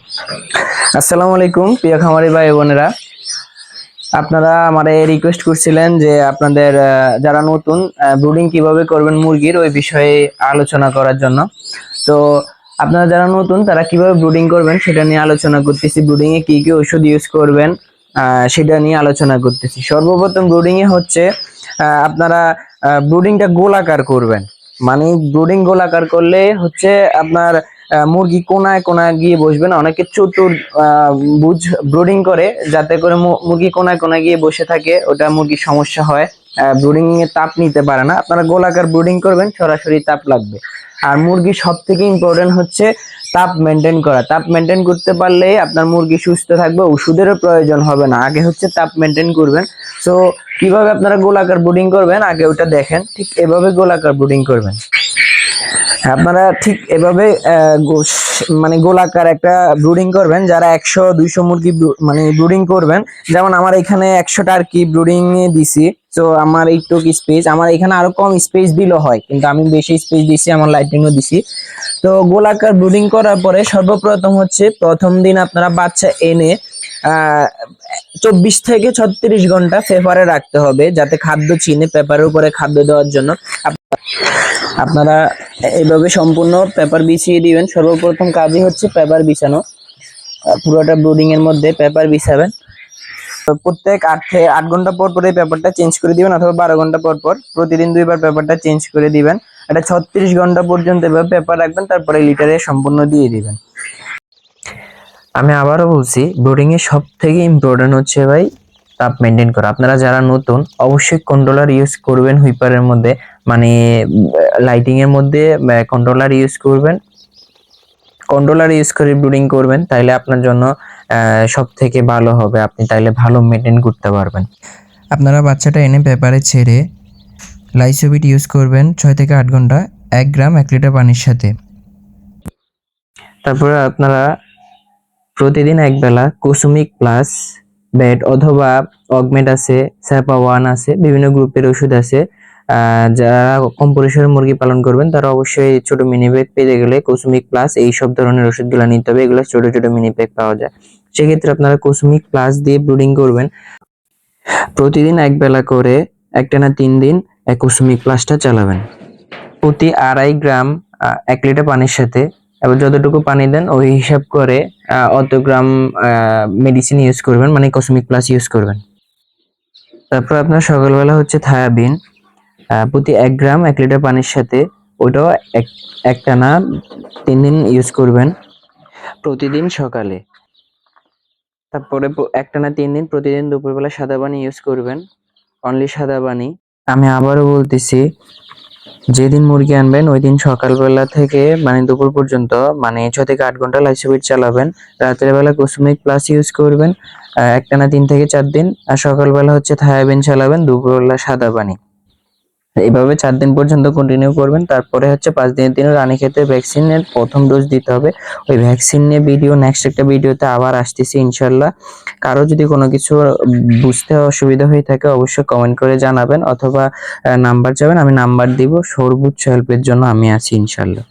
আসসালামু আলাইকুম প্রিয় খামারি ভাই বোনেরা, আপনারা আমারে রিকোয়েস্ট করছিলেন যে আপনাদের যারা নতুন ব্রুডিং কিভাবে করবেন মুরগির ওই বিষয়ে আলোচনা করার জন্য। তো আপনারা যারা নতুন তারা কিভাবে ব্রুডিং করবেন সেটা নিয়ে আলোচনা করতেছি। ব্রুডিং এ কি কি ওষুধ ইউজ করবেন সেটা নিয়ে আলোচনা করতেছি। সর্বপ্রথম ব্রুডিং এ হচ্ছে আপনারা ব্রুডিংটা গোলাকার করবেন। মানে ব্রুডিং গোলাকার করলে হচ্ছে আপনার মুরগি কোনায় কোনায় গিয়ে বসবে না। অনেকে চতুর বুঝ ব্রুডিং করে যাতে করে মুরগি কোনায় কোনায় গিয়ে বসে থাকে, ওটা মুরগির সমস্যা হয়, ব্রুডিং এ তাপ নিতে পারে না। আপনারা গোলাকার ব্রুডিং করবেন, সরাসরি তাপ লাগবে। আর মুরগি সব থেকে ইম্পর্টেন্ট হচ্ছে তাপ মেনটেন করা। তাপ মেনটেন করতে পারলে আপনার মুরগি সুস্থ থাকবে, ওষুধেরও প্রয়োজন হবে না। আগে হচ্ছে তাপ মেনটেন করবেন। সো কিভাবে আপনারা গোলাকার ব্রুডিং করবেন আগে ওটা দেখেন। ঠিক এভাবে গোলাকার ব্রুডিং করবেন। আপনারা ঠিক এভাবে মানে গোলাকার একটা ব্রুডিং করবেন। যারা 100-200 মুরগি মানে ব্রুডিং করবেন, যেমন আমার এখানে 100টা আর কি ব্রুডিং এ দিছি। তো আমার এইটুক স্পেস, আমার এখানে আরো কম স্পেস দিলেও হয়, কিন্তু আমি বেশি স্পেস দিছি, আমার লাইটিংও দিছি। তো গোলাকার ব্রুডিং করার পরে সর্বপ্রথম হচ্ছে প্রথম দিন আপনারা বাচ্চা এনে 24 থেকে 36 ঘন্টা পেপারে রাখতে হবে, যাতে খাদ্য চিনে পেপারের উপরে খাদ্য দেওয়ার জন্য। আপনারা এইভাবে সম্পূর্ণ পেপার বিছিয়ে দিবেন। সর্বপ্রথম কাজই হচ্ছে পেপার বিছানো। পুরোটা ব্রুডিং এর মধ্যে পেপার বিছাবেন। প্রত্যেক 8 ঘন্টা পর পর এই পেপারটা চেঞ্জ করে দিবেন, অথবা 12 ঘন্টা পর পর প্রতিদিন 2বার পেপারটা চেঞ্জ করে দিবেন। এটা 36 ঘন্টা পর্যন্ত এভাবে পেপার রাখবেন, তারপরে লিটারে সম্পূর্ণ দিয়ে দিবেন। আমি আবারও বলছি, ব্রুডিং এর সব থেকে ইম্পর্টেন্ট হচ্ছে ভাই তাপ মেনটেন করা। আপনারা যারা নতুন অবশ্যই কন্ট্রোলার ইউজ করবেন। হুইপারের মধ্যে মানে লাইটিং এর মধ্যে কন্ট্রোলার ইউজ করবেন। কন্ট্রোলার ইউজ করে ব্রুডিং করবেন, তাইলে আপনার জন্য সব থেকে ভালো হবে। আপনি তাইলে ভালো মেনটেন করতে পারবেন। আপনারা বাচ্চাটা এনে পেপারে ছেড়ে লাইসোবিট ইউজ করবেন 6 থেকে 8 ঘন্টা 1 গ্রাম 1 লিটার পানির সাথে। তারপরে আপনারা প্রতিদিন একবেলা কুসুমিক প্লাস বেড অথবা অগমেট আছে, স্যাপা 1 আছে, বিভিন্ন গ্রুপের ওষুধ আছে। যারা কম পরিসরে মুরগি পালন করবেন তারা অবশ্যই ছোট মিনি প্যাক পেতে গেলে কুসুমিক প্লাস এই সব ধরনের ওষুধগুলো নিতে হবে। এগুলো ছোট ছোট মিনি প্যাক পাওয়া যায়। সেক্ষেত্রে আপনারা কুসুমিক প্লাস দিয়ে ব্রুডিং করবেন। প্রতিদিন একবেলা করে একটানা 3 দিন কুসুমিক প্লাসটা চালাবেন। প্রতি 2.5 গ্রাম 1 লিটার পানির সাথে, এবার যতটুকু পানি দেন ওই হিসাব করে অত গ্রাম মেডিসিন ইউজ করবেন, মানে কসমিক প্লাস ইউজ করবেন। তারপর আপনার সকালবেলা হচ্ছে থায়াবিন প্রতি 1 গ্রাম 1 লিটার পানির সাথে, ওটাও একটানা 3 দিন ইউজ করবেন প্রতিদিন সকালে। তারপরে একটানা 3 দিন প্রতিদিন দুপুরবেলা সাদা পানি ইউজ করবেন, অনলি সাদা পানি। আমি আবারও বলতেছি, যেদিন মুরগি আনবেন ওই দিন সকালবেলা থেকে মানে দুপুর পর্যন্ত মানে 6 থেকে 8 ঘন্টা লাইসোবিট চালাবেন। রাতের বেলা কুসুমিক প্লাস ইউজ করবেন একটানা 3 থেকে 4 দিন। আর সকালবেলা হচ্ছে থায়াবিন চালাবেন, দুপুরবেলা সাদা পানি। এইভাবে 4 দিন পর্যন্ত কন্টিনিউ করবেন। তারপরে হচ্ছে 5 দিনের দিনে রানীক্ষেতে ভ্যাকসিনের প্রথম ডোজ দিতে হবে। ওই ভ্যাকসিন নিয়ে ভিডিও নেক্সট একটা ভিডিওতে আবার আসতেছি ইনশাল্লাহ। কারো যদি কোনো কিছু বুঝতে অসুবিধা হয়ে থাকে অবশ্যই কমেন্ট করে জানাবেন, অথবা নাম্বার চাবেন, আমি নাম্বার দিব। সর্বোচ্চ হেল্পের জন্য আমি আছি ইনশাল্লাহ।